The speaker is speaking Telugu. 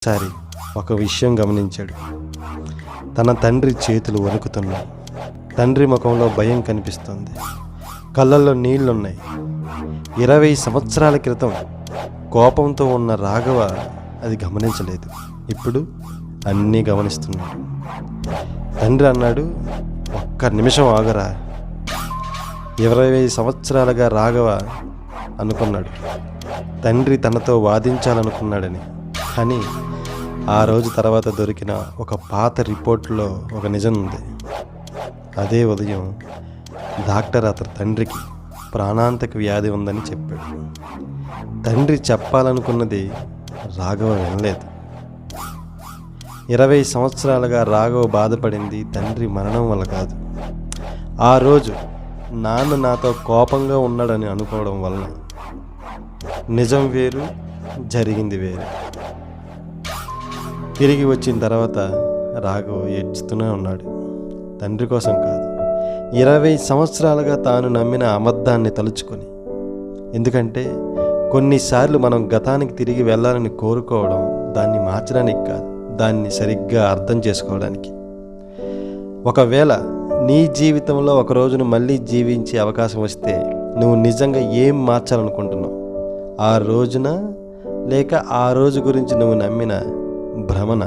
ఒకసారి ఒక విషయం గమనించాడు. తన తండ్రి చేతులు వణుకుతున్నాయి. తండ్రి ముఖంలో భయం కనిపిస్తుంది. కళ్ళల్లో నీళ్లున్నాయి. 20 సంవత్సరాల క్రితం కోపంతో ఉన్న రాఘవ అది గమనించలేదు. ఇప్పుడు అన్నీ గమనిస్తున్నాడు. తండ్రి అన్నాడు, ఒక్క నిమిషం ఆగరా. 20 సంవత్సరాలుగా రాఘవ అనుకున్నాడు తండ్రి తనతో వాదించాలనుకున్నాడని. కానీ ఆ రోజు తర్వాత దొరికిన ఒక పాత రిపోర్ట్లో ఒక నిజం ఉంది. అదే ఉదయం డాక్టర్ అతని తండ్రికి ప్రాణాంతక వ్యాధి ఉందని చెప్పాడు. తండ్రి చెప్పాలనుకున్నది రాఘవ వినలేదు. 20 సంవత్సరాలుగా రాఘవ బాధపడింది తండ్రి మరణం వల్ల కాదు, ఆ రోజు నాన్న నాతో కోపంగా ఉన్నాడని అనుకోవడం వల్ల. నిజం వేరు, జరిగింది వేరు. తిరిగి వచ్చిన తర్వాత రాఘవ ఏడ్చుతూనే ఉన్నాడు. తండ్రి కోసం కాదు, 20 సంవత్సరాలుగా తాను నమ్మిన అబద్ధాన్ని తలుచుకొని. ఎందుకంటే కొన్నిసార్లు మనం గతానికి తిరిగి వెళ్ళాలని కోరుకోవడం దాన్ని మార్చడానికి కాదు, దాన్ని సరిగ్గా అర్థం చేసుకోవడానికి. ఒకవేళ నీ జీవితంలో ఒక రోజును మళ్ళీ జీవించే అవకాశం వస్తే నువ్వు నిజంగా ఏం మార్చాలనుకుంటున్నావు? ఆ రోజున, లేక ఆ రోజు గురించి నువ్వు నమ్మిన భ్రమణ?